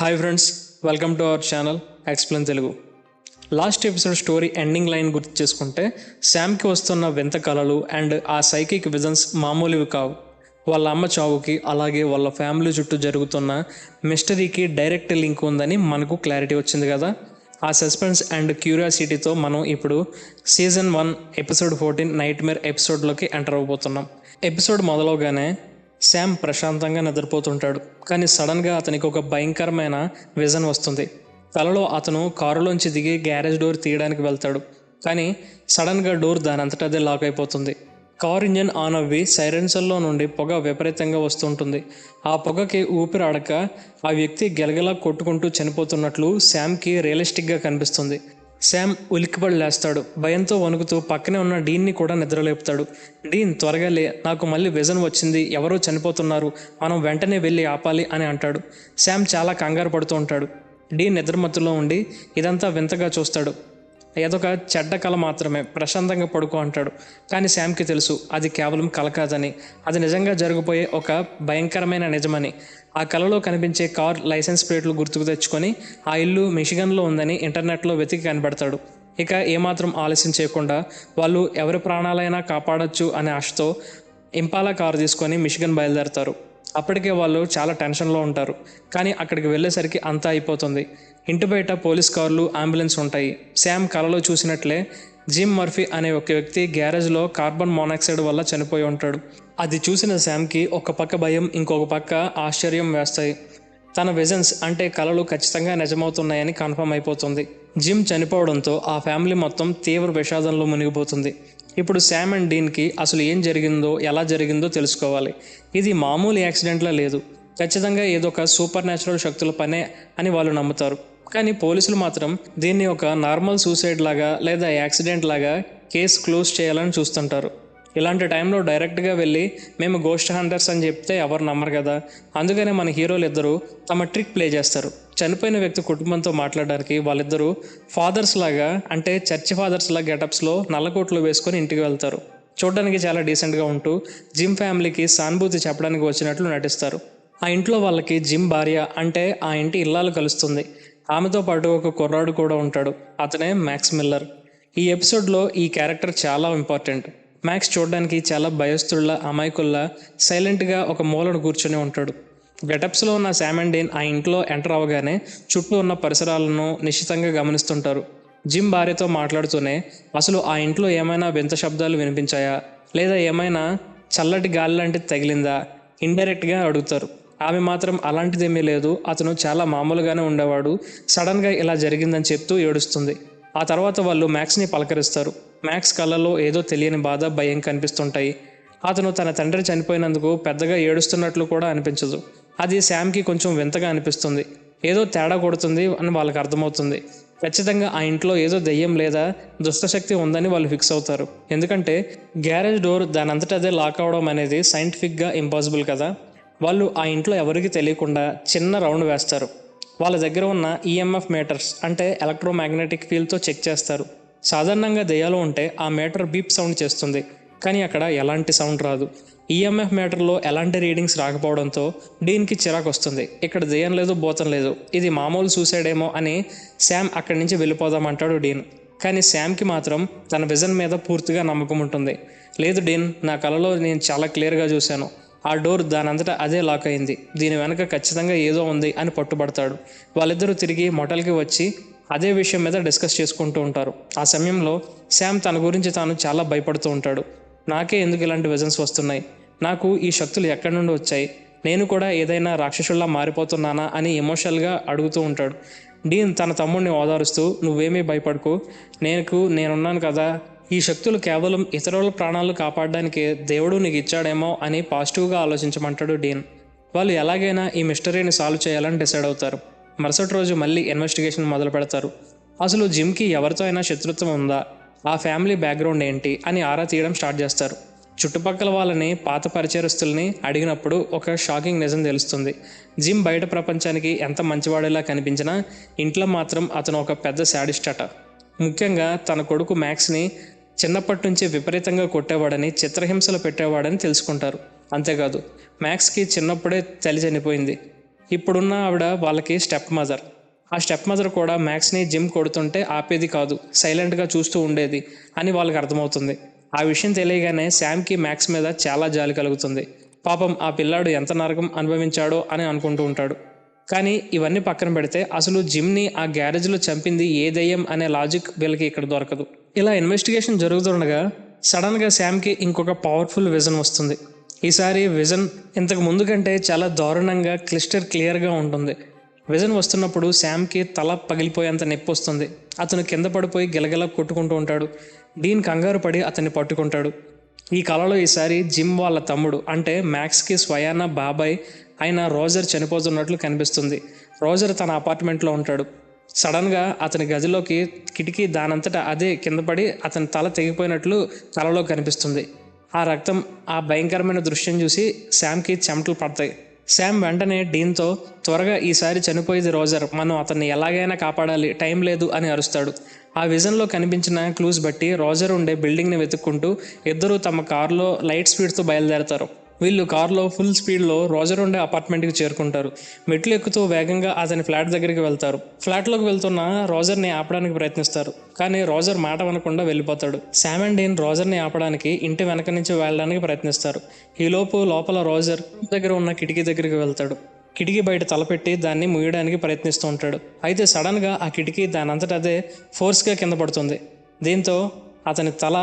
Hi friends, welcome to our channel explain Telugu. Last episode story ending line గుర్తు చేసుకుంటే, శామ్కి వస్తున్న వింత కళలు అండ్ ఆ సైకిక్ విజన్స్ మామూలువి కావు. వాళ్ళ అమ్మ చావుకి, అలాగే వాళ్ళ ఫ్యామిలీ చుట్టూ జరుగుతున్న మిస్టరీకి డైరెక్ట్ లింక్ ఉందని మనకు క్లారిటీ వచ్చింది కదా. ఆ సస్పెన్స్ అండ్ క్యూరియాసిటీతో మనం ఇప్పుడు సీజన్ 1 ఎపిసోడ్ 14 నైట్ మేర్ ఎపిసోడ్లోకి ఎంటర్ అవబోతున్నాం. ఎపిసోడ్ మొదలవగానే శామ్ ప్రశాంతంగా నిద్రపోతుంటాడు. కానీ సడన్గా అతనికి ఒక భయంకరమైన విజన్ వస్తుంది. కలలో అతను కారులోంచి దిగి గ్యారేజ్ డోర్ తీయడానికి వెళ్తాడు. కానీ సడన్గా డోర్ దానంతట అదే లాక్ అయిపోతుంది. కార్ ఇంజన్ ఆన్ అవ్వి సైరెన్సర్లో నుండి పొగ విపరీతంగా వస్తుంటుంది. ఆ పొగకి ఊపిరి ఆడక ఆ వ్యక్తి గెలగలా కొట్టుకుంటూ చనిపోతున్నట్లు శామ్కి రియలిస్టిక్గా కనిపిస్తుంది. శామ్ ఉలిక్కిపడి లేస్తాడు. భయంతో వణుకుతూ పక్కనే ఉన్న డీన్ని కూడా నిద్రలేపుతాడు. డీన్, త్వరగా లే, నాకు మళ్ళీ విజన్ వచ్చింది, ఎవరో చనిపోతున్నారు, మనం వెంటనే వెళ్ళి ఆపాలి అని అంటాడు. శామ్ చాలా కంగారు పడుతూ ఉంటాడు. డీన్ నిద్రమత్తులో ఉండి ఇదంతా వింతగా చూస్తాడు. ఏదొక చెడ్డ కళ మాత్రమే, ప్రశాంతంగా పడుకో అంటాడు. కానీ శామ్కి తెలుసు అది కేవలం కళ కాదని, అది నిజంగా జరిగిపోయే ఒక భయంకరమైన నిజమని. ఆ కళలో కనిపించే కార్ లైసెన్స్ ప్లేట్లు గుర్తుకు తెచ్చుకొని ఆ ఇల్లు మిషిగన్లో ఉందని ఇంటర్నెట్లో వెతికి కనిపెడతాడు. ఇక ఏమాత్రం ఆలస్యం చేయకుండా వాళ్ళు ఎవరి ప్రాణాలైనా కాపాడొచ్చు అనే ఆశతో ఇంపాలా కారు తీసుకొని మిషిగన్ బయలుదేరతారు. అప్పటికే వాళ్ళు చాలా టెన్షన్లో ఉంటారు. కానీ అక్కడికి వెళ్ళేసరికి అంతా అయిపోతుంది. ఇంటి బయట పోలీస్ కార్లు, అంబులెన్స్ ఉంటాయి. శామ్ కలలో చూసినట్లే జిమ్ మర్ఫీ అనే ఒక వ్యక్తి గ్యారేజ్లో కార్బన్ మోనాక్సైడ్ వల్ల చనిపోయి ఉంటాడు. అది చూసిన శామ్కి ఒక పక్క భయం, ఇంకొక పక్క ఆశ్చర్యం వేస్తాయి. తన విజన్స్ అంటే కళలు ఖచ్చితంగా నిజమవుతున్నాయని కన్ఫర్మ్ అయిపోతుంది. జిమ్ చనిపోవడంతో ఆ ఫ్యామిలీ మొత్తం తీవ్ర విషాదంలో మునిగిపోతుంది. ఇప్పుడు శామ్ అండ్ డీన్కి అసలు ఏం జరిగిందో, ఎలా జరిగిందో తెలుసుకోవాలి. ఇది మామూలు యాక్సిడెంట్లా లేదు, ఖచ్చితంగా ఏదో ఒక సూపర్ న్యాచురల్ శక్తుల పనే అని వాళ్ళు నమ్ముతారు. కానీ పోలీసులు మాత్రం దీన్ని ఒక నార్మల్ సూసైడ్ లాగా లేదా యాక్సిడెంట్ లాగా కేసు క్లోజ్ చేయాలని చూస్తుంటారు. ఇలాంటి టైంలో డైరెక్ట్గా వెళ్ళి మేము గోస్ట్ హంటర్స్ అని చెప్తే ఎవరు నమ్మరు కదా. అందుకనే మన హీరోలు ఇద్దరు తమ ట్రిక్ ప్లే చేస్తారు. చనిపోయిన వ్యక్తి కుటుంబంతో మాట్లాడడానికి వాళ్ళిద్దరూ ఫాదర్స్ లాగా, అంటే చర్చి ఫాదర్స్ లాగా గెటప్స్లో నల్లకోట్లు వేసుకొని ఇంటికి వెళ్తారు. చూడడానికి చాలా డీసెంట్గా ఉంటూ జిమ్ ఫ్యామిలీకి సానుభూతి చెప్పడానికి వచ్చినట్లు నటిస్తారు. ఆ ఇంట్లో వాళ్ళకి జిమ్ భార్య అంటే ఆ ఇంటి ఇల్లాలు కలుస్తుంది. ఆమెతో పాటు ఒక కుర్రాడు కూడా ఉంటాడు. అతనే మ్యాక్స్ మిల్లర్. ఈ ఎపిసోడ్లో ఈ క్యారెక్టర్ చాలా ఇంపార్టెంట్. మ్యాక్స్ చూడడానికి చాలా భయస్తుల్లా, అమాయకుల్లా సైలెంట్గా ఒక మూలను కూర్చొని ఉంటాడు. గెటప్స్లో ఉన్న శామ్ అండ్ డీన్ ఆ ఇంట్లో ఎంటర్ అవగానే చుట్టూ ఉన్న పరిసరాలను నిశ్చితంగా గమనిస్తుంటారు. జిమ్ భార్యతో మాట్లాడుతూనే అసలు ఆ ఇంట్లో ఏమైనా వింత శబ్దాలు వినిపించాయా, లేదా ఏమైనా చల్లటి గాలి లాంటిది తగిలిందా ఇండైరెక్ట్గా అడుగుతారు. ఆమె మాత్రం అలాంటిదేమీ లేదు, అతను చాలా మామూలుగానే ఉండేవాడు, సడన్గా ఇలా జరిగిందని చెప్తూ ఏడుస్తుంది. ఆ తర్వాత వాళ్ళు మ్యాక్స్ని పలకరిస్తారు. మ్యాక్స్ కళ్ళల్లో ఏదో తెలియని బాధ, భయం కనిపిస్తుంటాయి. అతను తన తండ్రి చనిపోయినందుకు పెద్దగా ఏడుస్తున్నట్లు కూడా అనిపించదు. అది శామ్కి కొంచెం వింతగా అనిపిస్తుంది. ఏదో తేడా కొడుతుంది అని వాళ్ళకి అర్థమవుతుంది. ఖచ్చితంగా ఆ ఇంట్లో ఏదో దెయ్యం లేదా దుష్టశక్తి ఉందని వాళ్ళు ఫిక్స్ అవుతారు. ఎందుకంటే గ్యారేజ్ డోర్ దానంతట అదే లాక్ అవడం అనేది సైంటిఫిక్గా ఇంపాసిబుల్ కదా. వాళ్ళు ఆ ఇంట్లో ఎవరికి తెలియకుండా చిన్న రౌండ్ వేస్తారు. వాళ్ళ దగ్గర ఉన్న ఈఎంఎఫ్ మీటర్స్ అంటే ఎలక్ట్రోమాగ్నెటిక్ ఫీల్డ్తో చెక్ చేస్తారు. సాధారణంగా దెయ్యాలు ఉంటే ఆ మీటర్ బీప్ సౌండ్ చేస్తుంది, కానీ అక్కడ ఎలాంటి సౌండ్ రాదు. ఈఎంఎఫ్ మీటర్లో ఎలాంటి రీడింగ్స్ రాకపోవడంతో డీన్కి చిరాకు వస్తుంది. ఇక్కడ దెయ్యం లేదు, భూతం లేదు, ఇది మామూలు సూసైడ్ ఏమో అని శామ్ అక్కడి నుంచి వెళ్ళిపోదామంటాడు డీన్. కానీ శామ్కి మాత్రం తన విజన్ మీద పూర్తిగా నమ్మకం ఉంటుంది. లేదు డీన్, నా కలలో నేను చాలా క్లియర్గా చూశాను, ఆ డోర్ దానంతటా అదే లాక్ అయింది, దీని వెనక ఖచ్చితంగా ఏదో ఉంది అని పట్టుబడతాడు. వాళ్ళిద్దరూ తిరిగి మొటల్కి వచ్చి అదే విషయం మీద డిస్కస్ చేసుకుంటూ ఉంటారు. ఆ సమయంలో శామ్ తన గురించి తాను చాలా భయపడుతూ ఉంటాడు. నాకే ఎందుకు ఇలాంటి విజన్స్ వస్తున్నాయి, నాకు ఈ శక్తులు ఎక్కడి నుండి వచ్చాయి, నేను కూడా ఏదైనా రాక్షసుల్లా మారిపోతున్నానా అని ఎమోషనల్గా అడుగుతూ ఉంటాడు. డీన్ తన తమ్ముడిని ఓదారుస్తూ, నువ్వేమీ భయపడకు, నేనున్నాను కదా, ఈ శక్తులు కేవలం ఇతరుల ప్రాణాలు కాపాడడానికే దేవుడు నీకు ఇచ్చాడేమో అని పాజిటివ్గా ఆలోచించమంటాడు డీన్. వాళ్ళు ఎలాగైనా ఈ మిస్టరీని సాల్వ్ చేయాలని డిసైడ్ అవుతారు. మరుసటి రోజు మళ్ళీ ఇన్వెస్టిగేషన్ మొదలు పెడతారు. అసలు జిమ్కి ఎవరితో అయినా శత్రుత్వం ఉందా, ఆ ఫ్యామిలీ బ్యాక్గ్రౌండ్ ఏంటి అని ఆరా తీయడం స్టార్ట్ చేస్తారు. చుట్టుపక్కల వాళ్ళని, పాత పరిచయస్తుల్ని అడిగినప్పుడు ఒక షాకింగ్ నిజం తెలుస్తుంది. జిమ్ బయట ప్రపంచానికి ఎంత మంచివాడేలా కనిపించినా ఇంట్లో మాత్రం అతను ఒక పెద్ద శాడిస్ట్ అట. ముఖ్యంగా తన కొడుకు మ్యాక్స్ని చిన్నప్పటి నుంచి విపరీతంగా కొట్టేవాడని, చిత్రహింసలు పెట్టేవాడని తెలుసుకుంటారు. అంతేకాదు మ్యాక్స్కి చిన్నప్పుడే తల్లి చనిపోయింది. ఇప్పుడున్న ఆవిడ వాళ్ళకి స్టెప్ మదర్. ఆ స్టెప్ మదర్ కూడా మ్యాక్స్ని జిమ్ కొడుతుంటే ఆపేది కాదు, సైలెంట్గా చూస్తూ ఉండేది అని వాళ్ళకి అర్థమవుతుంది. ఆ విషయం తెలియగానే శామ్కి మ్యాక్స్ మీద చాలా జాలి కలుగుతుంది. పాపం ఆ పిల్లాడు ఎంత నరకం అనుభవించాడో అని అనుకుంటూ ఉంటాడు. కానీ ఇవన్నీ పక్కన పెడితే అసలు జిమ్ని ఆ గ్యారేజ్లో చంపింది ఏ దయ్యం అనే లాజిక్ వీళ్ళకి ఇక్కడ దొరకదు. ఇలా ఇన్వెస్టిగేషన్ జరుగుతుండగా సడన్గా శామ్కి ఇంకొక పవర్ఫుల్ విజన్ వస్తుంది. ఈసారి విజన్ ఇంతకు ముందు కంటే చాలా దారుణంగా క్లియర్గా ఉంటుంది. విజన్ వస్తున్నప్పుడు శామ్కి తల పగిలిపోయేంత నొప్పి వస్తుంది. అతను కింద పడిపోయి గిలగిల కొట్టుకుంటూ ఉంటాడు. డీన్ కంగారు పడి అతన్ని పట్టుకుంటాడు. ఈ కళలో ఈసారి జిమ్ వాళ్ళ తమ్ముడు అంటే మ్యాక్స్కి స్వయాన బాబాయ్ అయిన రోజర్ చనిపోతున్నట్లు కనిపిస్తుంది. రోజర్ తన అపార్ట్మెంట్లో ఉంటాడు. సడన్గా అతని గదిలోకి కిటికీ దానంతటా అదే కింద పడి అతని తల తెగిపోయినట్లు కలలో కనిపిస్తుంది. ఆ రక్తం, ఆ భయంకరమైన దృశ్యం చూసి శామ్కి చెమటలు పడతాయి. శామ్ వెంటనే డీన్తో, త్వరగా ఈసారి చనిపోయేది రోజర్, మనం అతన్ని ఎలాగైనా కాపాడాలి, టైం లేదు అని అరుస్తాడు. ఆ విజన్లో కనిపించిన క్లూస్ బట్టి రోజర్ ఉండే బిల్డింగ్ని వెతుక్కుంటూ ఇద్దరూ తమ కారులో లైట్ స్పీడ్తో బయలుదేరతారు. వీళ్ళు కారులో ఫుల్ స్పీడ్లో రోజర్ ఉండే అపార్ట్మెంట్కి చేరుకుంటారు. మెట్లు ఎక్కుతూ వేగంగా అతని ఫ్లాట్ దగ్గరికి వెళ్తారు. ఫ్లాట్లోకి వెళ్తున్న రోజర్ని ఆపడానికి ప్రయత్నిస్తారు, కానీ రోజర్ మాట వినకుండా వెళ్ళిపోతాడు. శామ్ అండ్ డీన్ రోజర్ని ఆపడానికి ఇంటి వెనక నుంచి వెళ్ళడానికి ప్రయత్నిస్తారు. ఈలోపు లోపల రోజర్ దగ్గర ఉన్న కిటికీ దగ్గరికి వెళ్తాడు. కిటికీ బయట తలపెట్టి దాన్ని మూయడానికి ప్రయత్నిస్తూ ఉంటాడు. అయితే సడన్గా ఆ కిటికీ దానంతట అదే ఫోర్స్గా కింద పడుతుంది. దీంతో అతని తల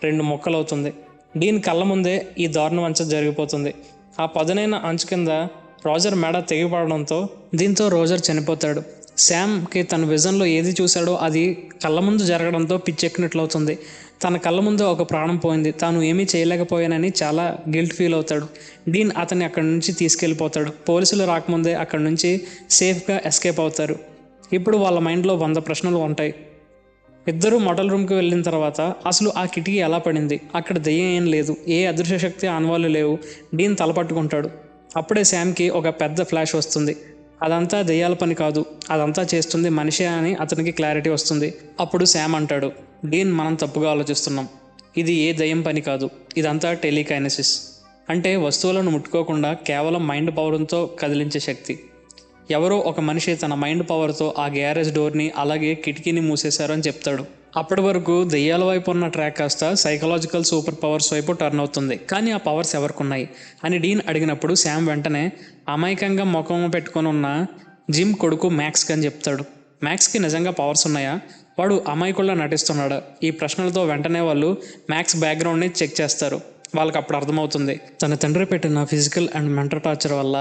2 ముక్కలవుతుంది. డీన్ కళ్ళ ముందే ఈ దారుణం అంచు జరిగిపోతుంది. ఆ పదునైన అంచు కింద రోజర్ మెడ తెగిపడడంతో దీంతో రోజర్ చనిపోతాడు. శామ్కి తన విజన్లో ఏది చూశాడో అది కళ్ళ ముందు జరగడంతో పిచ్చెక్కినట్లవుతుంది. తన కళ్ళ ముందు ఒక ప్రాణం పోయింది, తాను ఏమీ చేయలేకపోయానని చాలా గిల్ట్ ఫీల్ అవుతాడు. డీన్ అతన్ని అక్కడి నుంచి తీసుకెళ్ళిపోతాడు. పోలీసులు రాకముందే అక్కడి నుంచి సేఫ్గా ఎస్కేప్ అవుతారు. ఇప్పుడు వాళ్ళ మైండ్లో 100 ప్రశ్నలు ఉంటాయి. ఇద్దరూ మోటల్ రూమ్కి వెళ్ళిన తర్వాత అసలు ఆ కిటికీ ఎలా పడింది, అక్కడ దెయ్యం ఏం లేదు, ఏ అదృశ్య శక్తి ఆనవాళ్ళు లేవు. డీన్ తలపట్టుకుంటాడు. అప్పుడే శామ్కి ఒక పెద్ద ఫ్లాష్ వస్తుంది. అదంతా దెయ్యాల పని కాదు, అదంతా చేస్తుంది మనిషే అని అతనికి క్లారిటీ వస్తుంది. అప్పుడు శామ్ అంటాడు, డీన్, మనం తప్పుగా ఆలోచిస్తున్నాం. ఇది ఏ దెయ్యం పని కాదు, ఇదంతా టెలికైనసిస్, అంటే వస్తువులను ముట్టుకోకుండా కేవలం మైండ్ పవర్తో కదిలించే శక్తి. ఎవరో ఒక మనిషి తన మైండ్ పవర్తో ఆ గ్యారేజ్ డోర్ని అలాగే కిటికీని మూసేశారు అని చెప్తాడు. అప్పటి వరకు దెయ్యాల వైపు ఉన్న ట్రాక్ కాస్త సైకలాజికల్ సూపర్ పవర్స్ వైపు టర్న్ అవుతుంది. కానీ ఆ పవర్స్ ఎవరికి ఉన్నాయి అని డీన్ అడిగినప్పుడు శామ్ వెంటనే అమాయకంగా ముఖం పెట్టుకొని ఉన్న జిమ్ కొడుకు మ్యాక్స్కి అని చెప్తాడు. మ్యాక్స్కి నిజంగా పవర్స్ ఉన్నాయా, వాడు అమాయకుల్లా నటిస్తున్నాడా? ఈ ప్రశ్నలతో వెంటనే వాళ్ళు మ్యాక్స్ బ్యాక్గ్రౌండ్ని చెక్ చేస్తారు. వాళ్ళకి అప్పుడు అర్థమవుతుంది, తన తండ్రి పెట్టిన ఫిజికల్ అండ్ మెంటల్ టార్చర్ వల్ల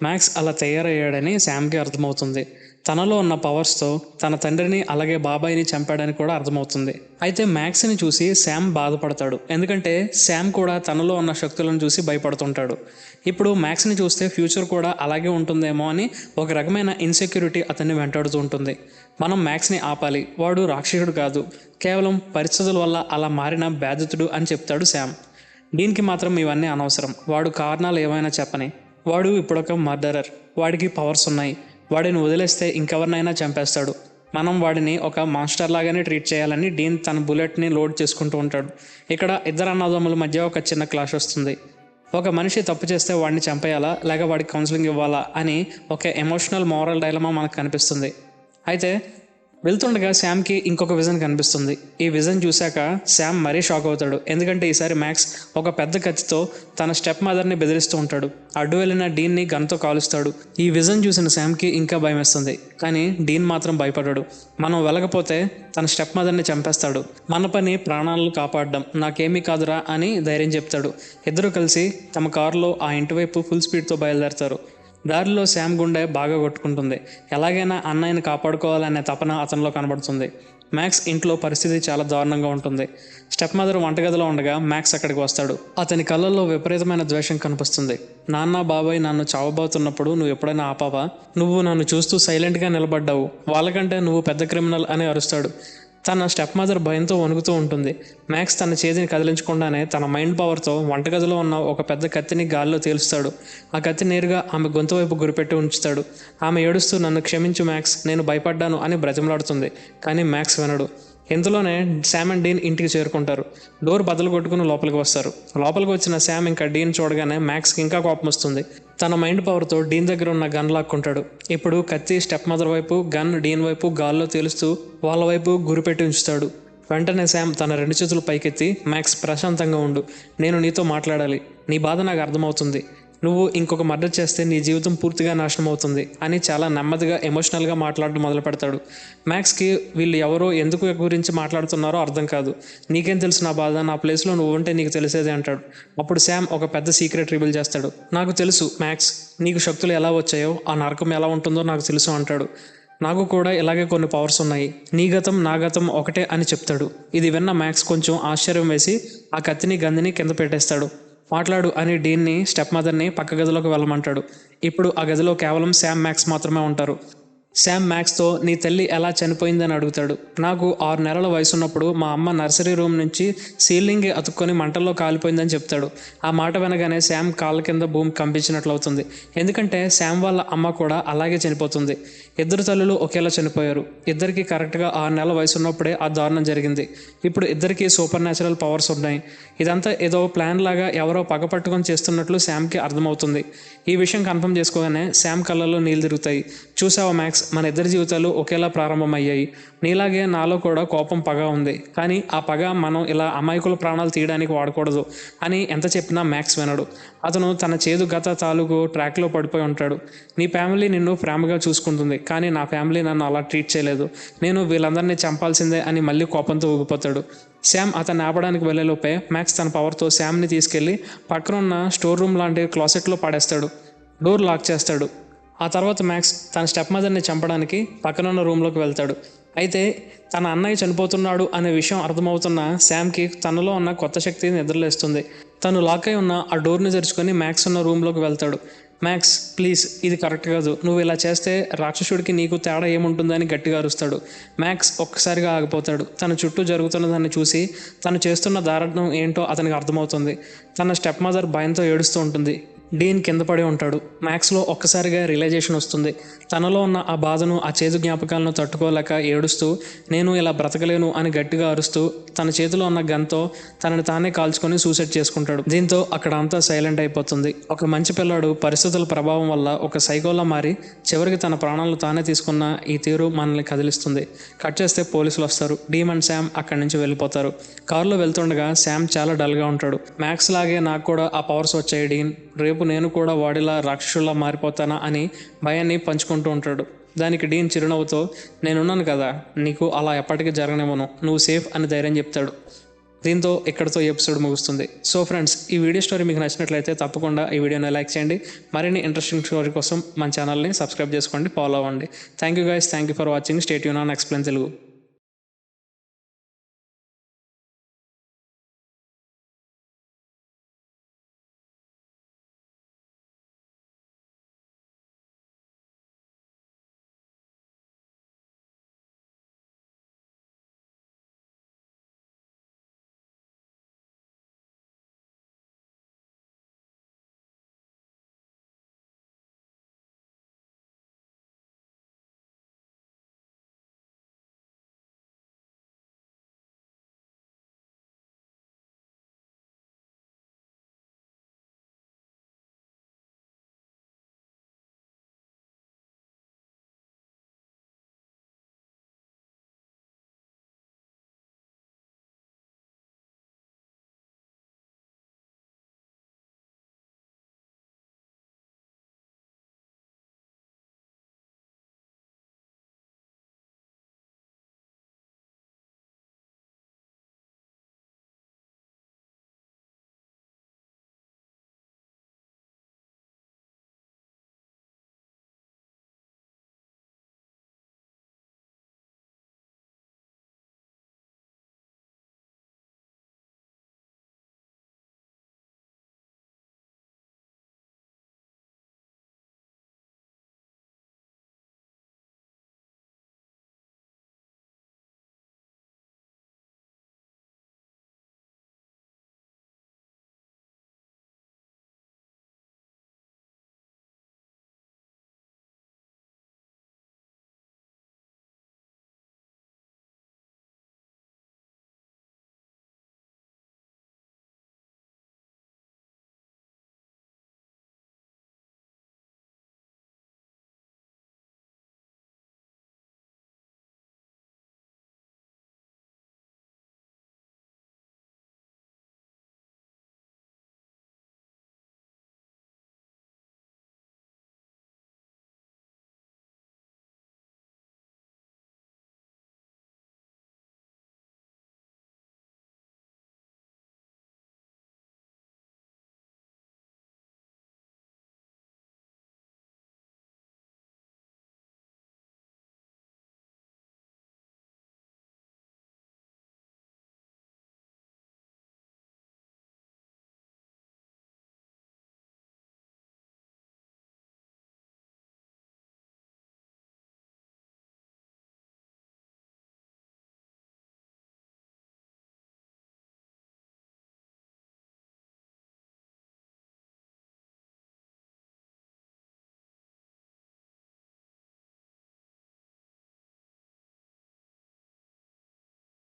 మ్యాక్స్ అలా తయారయ్యాడని శామ్కి అర్థమవుతుంది. తనలో ఉన్న పవర్స్తో తన తండ్రిని అలాగే బాబాయిని చంపాడని కూడా అర్థమవుతుంది. అయితే మ్యాక్స్ని చూసి శామ్ బాధపడతాడు, ఎందుకంటే శామ్ కూడా తనలో ఉన్న శక్తులను చూసి భయపడుతుంటాడు. ఇప్పుడు మ్యాక్స్ని చూస్తే ఫ్యూచర్ కూడా అలాగే ఉంటుందేమో అని ఒక రకమైన ఇన్సెక్యూరిటీ అతన్ని వెంటాడుతూ ఉంటుంది. మనం మ్యాక్స్ని ఆపాలి, వాడు రాక్షసుడు కాదు, కేవలం పరిస్థితుల వల్ల అలా మారిన బాధితుడు అని చెప్తాడు శామ్. డీన్కి మాత్రం ఇవన్నీ అనవసరం, వాడు కారణాలు ఏమైనా చెప్పని. వాడు ఇప్పుడొక మర్డరర్, వాడికి పవర్స్ ఉన్నాయి, వాడిని వదిలేస్తే ఇంకెవరినైనా చంపేస్తాడు. మనం వాడిని ఒక మాన్స్టర్ లాగానే ట్రీట్ చేయాలని డీన్ తన బుల్లెట్ని లోడ్ చేసుకుంటూ ఉంటాడు. ఇక్కడ ఇద్దరు అన్నదమ్ముల మధ్య ఒక చిన్న క్లాష్ వస్తుంది. ఒక మనిషి తప్పు చేస్తే వాడిని చంపేయాలా లేక వాడికి కౌన్సిలింగ్ ఇవ్వాలా అని ఒక ఎమోషనల్ మోరల్ డైలమా మనకు కనిపిస్తుంది. అయితే వెళ్తుండగా శామ్కి ఇంకొక విజన్ కనిపిస్తుంది. ఈ విజన్ చూశాక శామ్ మరీ షాక్ అవుతాడు, ఎందుకంటే ఈసారి మ్యాక్స్ ఒక పెద్ద కత్తితో తన స్టెప్ మదర్ని బెదిరిస్తూ ఉంటాడు. అడ్డు వెళ్ళిన డీన్ని గన్తో కాలుస్తాడు. ఈ విజన్ చూసిన శామ్కి ఇంకా భయం వేస్తుంది, కానీ డీన్ మాత్రం భయపడాడు. మనం వెళ్ళకపోతే తన స్టెప్ మదర్ని చంపేస్తాడు, మన పని ప్రాణాలను కాపాడడం, నాకేమీ కాదురా అని ధైర్యం చెప్తాడు. ఇద్దరు కలిసి తమ కారులో ఆ ఇంటి వైపు ఫుల్ స్పీడ్తో బయలుదేరతారు. దారిలో శామ్ గుండె బాగా కొట్టుకుంటుంది. ఎలాగైనా అన్నయ్యని కాపాడుకోవాలనే తపన అతనిలో కనబడుతుంది. మ్యాక్స్ ఇంట్లో పరిస్థితి చాలా దారుణంగా ఉంటుంది. స్టెప్ మదర్ వంటగదిలో ఉండగా మ్యాక్స్ అక్కడికి వస్తాడు. అతని కళ్ళల్లో విపరీతమైన ద్వేషం కనిపిస్తుంది. నాన్న, బాబాయ్ నన్ను చావబోతున్నప్పుడు నువ్వు ఎప్పుడైనా ఆపావా? నువ్వు నన్ను చూస్తూ సైలెంట్గా నిలబడ్డావు, వాళ్ళకంటే నువ్వు పెద్ద క్రిమినల్ అని అరుస్తాడు. తన స్టెప్ మదర్ భయంతో వణుకుతూ ఉంటుంది. మ్యాక్స్ తన చేతిని కదిలించకుండానే తన మైండ్ పవర్తో వంటగదిలో ఉన్న ఒక పెద్ద కత్తిని గాల్లో తేలుస్తాడు. ఆ కత్తి నేరుగా ఆమె గొంతు వైపు గురిపెట్టి ఉంచుతాడు. ఆమె ఏడుస్తూ, నన్ను క్షమించు మ్యాక్స్, నేను భయపడ్డాను అని బ్రతిమలాడుతుంది. కానీ మ్యాక్స్ వినడు. ఇంతలోనే శామ్ అండ్ డీన్ ఇంటికి చేరుకుంటారు. డోర్ బద్దలు కొట్టుకుని లోపలికి వస్తారు. లోపలికి వచ్చిన శామ్ ఇంకా డీన్ చూడగానే మ్యాక్స్కి ఇంకా కోపం వస్తుంది. తన మైండ్ పవర్తో డీన్ దగ్గర ఉన్న గన్ లాక్కుంటాడు. ఇప్పుడు కత్తి స్టెప్ మదర్ వైపు, గన్ డీన్ వైపు గాల్లో తేలుస్తూ వాళ్ళ వైపు గురిపెట్టి ఉంచుతాడు. వెంటనే శామ్ తన 2 చేతులు పైకెత్తి, మ్యాక్స్ ప్రశాంతంగా ఉండు, నేను నీతో మాట్లాడాలి, నీ బాధ నాకు అర్థమవుతుంది, నువ్వు ఇంకొక మర్డర్ చేస్తే నీ జీవితం పూర్తిగా నాశనం అవుతుంది అని చాలా నెమ్మదిగా ఎమోషనల్గా మాట్లాడడం మొదలు పెడతాడు. మ్యాక్స్కి వీళ్ళు ఎవరో ఎందుకు గురించి మాట్లాడుతున్నారో అర్థం కాదు. నీకేం తెలుసు నా బాధ, నా ప్లేస్లో నువ్వు ఉంటే నీకు తెలిసేదే అంటాడు. అప్పుడు శామ్ ఒక పెద్ద సీక్రెట్ రివీల్ చేస్తాడు. నాకు తెలుసు మ్యాక్స్, నీకు శక్తులు ఎలా వచ్చాయో, ఆ నరకం ఎలా ఉంటుందో నాకు తెలుసు అంటాడు. నాకు కూడా ఇలాగే కొన్ని పవర్స్ ఉన్నాయి, నీ గతం నా గతం ఒకటే అని చెప్తాడు. ఇది విన్న మ్యాక్స్ కొంచెం ఆశ్చర్యం వేసి ఆ కత్తిని గందిని కింద పెట్టేస్తాడు. మాట్లాడు అని డీన్ని, స్టెప్ మదర్ని పక్క గదిలోకి వెళ్ళమంటాడు. ఇప్పుడు ఆ గదిలో కేవలం శామ్, మ్యాక్స్ మాత్రమే ఉంటారు. శామ్ మ్యాక్స్తో నీ తల్లి ఎలా చనిపోయిందని అడుగుతాడు. నాకు 6 నెలల వయసున్నప్పుడు మా అమ్మ నర్సరీ రూమ్ నుంచి సీలింగ్ అతుక్కొని మంటల్లో కాలిపోయిందని చెప్తాడు. ఆ మాట వినగానే శామ్ కాళ్ళ కింద భూమి కంపించినట్లు అవుతుంది. ఎందుకంటే శామ్ వాళ్ళ అమ్మ కూడా అలాగే చనిపోతుంది. ఇద్దరు తల్లులు ఒకేలా చనిపోయారు. ఇద్దరికి కరెక్ట్గా 6 నెలల వయసు ఉన్నప్పుడే ఆ దారుణం జరిగింది. ఇప్పుడు ఇద్దరికి సూపర్ న్యాచురల్ పవర్స్ ఉన్నాయి. ఇదంతా ఏదో ప్లాన్ లాగా ఎవరో పగపట్టుకొని చేస్తున్నట్లు శామ్కి అర్థమవుతుంది. ఈ విషయం కన్ఫర్మ్ చేసుకోగానే శామ్ కళ్ళల్లో నీళ్ళు తిరుగుతాయి. చూసావా మ్యాక్స్, మన ఇద్దరి జీవితాలు ఒకేలా ప్రారంభమయ్యాయి. నీలాగే నాలో కూడా కోపం, పగ ఉంది. కానీ ఆ పగ మనం ఇలా అమాయకుల ప్రాణాలు తీయడానికి వాడకూడదు అని ఎంత చెప్పినా మ్యాక్స్ వినడు. అతను తన చేదు గత తాలూకు ట్రాక్లో పడిపోయి ఉంటాడు. నీ ఫ్యామిలీ నిన్ను ప్రేమగా చూసుకుంటుంది, కానీ నా ఫ్యామిలీ నన్ను అలా ట్రీట్ చేయలేదు, నేను వీళ్ళందరినీ చంపాల్సిందే అని మళ్ళీ కోపంతో ఊగిపోతాడు. శామ్ అతన్ని ఆపడానికి వెళ్ళేలోపే మ్యాక్స్ తన పవర్తో శామ్ని తీసుకెళ్లి పక్కనున్న స్టోర్ రూమ్ లాంటి క్లాసెట్లో పడేస్తాడు. డోర్ లాక్ చేస్తాడు. ఆ తర్వాత మ్యాక్స్ తన స్టెప్ మదర్ని చంపడానికి పక్కనున్న రూమ్లోకి వెళ్తాడు. అయితే తన అన్నయ్య చనిపోతున్నాడు అనే విషయం అర్థమవుతున్న శామ్కి తనలో ఉన్న కొత్త శక్తి నిద్రలేస్తుంది. తను లాక్ అయి ఉన్న ఆ డోర్ని తెరుచుకొని మ్యాక్స్ ఉన్న రూమ్లోకి వెళ్తాడు. మ్యాక్స్ ప్లీజ్, ఇది కరెక్ట్ కాదు, నువ్వు ఇలా చేస్తే రాక్షసుడికి నీకు తేడా ఏముంటుందని గట్టిగా అరుస్తాడు. మ్యాక్స్ ఒక్కసారిగా ఆగిపోతాడు. తన చుట్టూ జరుగుతున్న దాన్ని చూసి తను చేస్తున్న దారుణం ఏంటో అతనికి అర్థమవుతుంది. తన స్టెప్ మదర్ భయంతో ఏడుస్తూ ఉంటుంది. డీన్ కింద పడి ఉంటాడు. మ్యాక్స్లో ఒక్కసారిగా రియలైజేషన్ వస్తుంది. తనలో ఉన్న ఆ బాధను, ఆ చేదు జ్ఞాపకాలను తట్టుకోలేక ఏడుస్తూ నేను ఇలా బ్రతకలేను అని గట్టిగా అరుస్తూ తన చేతిలో ఉన్న గన్తో తనని తానే కాల్చుకొని సూసైడ్ చేసుకుంటాడు. దీంతో అక్కడ అంతా సైలెంట్ అయిపోతుంది. ఒక మంచి పిల్లాడు పరిస్థితుల ప్రభావం వల్ల ఒక సైకోలా మారి చివరికి తన ప్రాణాలను తానే తీసుకున్న ఈ తీరు మనల్ని కదిలిస్తుంది. కట్ చేస్తే పోలీసులు వస్తారు. డీన్ అండ్ శామ్ అక్కడి నుంచి వెళ్ళిపోతారు. కారులో వెళ్తుండగా శామ్ చాలా డల్గా ఉంటాడు. మ్యాక్స్ లాగే నాకు కూడా ఆ పవర్స్ వచ్చాయి డీన్, రేపు నేను కూడా వాడిలా రాక్షసుల్లా మారిపోతానా అని భయాన్ని పంచుకుంటూ ఉంటాడు. దానికి డీన్ చిరునవ్వుతో నేనున్నాను కదా, నీకు అలా ఎప్పటికీ జరగనివ్వను, నువ్వు సేఫ్ అని ధైర్యం చెప్తాడు. దీంతో ఇక్కడితో ఎపిసోడ్ ముగుస్తుంది. సో ఫ్రెండ్స్, ఈ వీడియో స్టోరీ మీకు నచ్చినట్లయితే తప్పకుండా ఈ వీడియోని లైక్ చేయండి. మరిన్ని ఇంట్రెస్టింగ్ స్టోరీ కోసం మన ఛానల్ని సబ్స్క్రైబ్ చేసుకోండి, ఫాలో అవ్వండి. Thank you guys, thank you for watching. Stay tune on explain Telugu.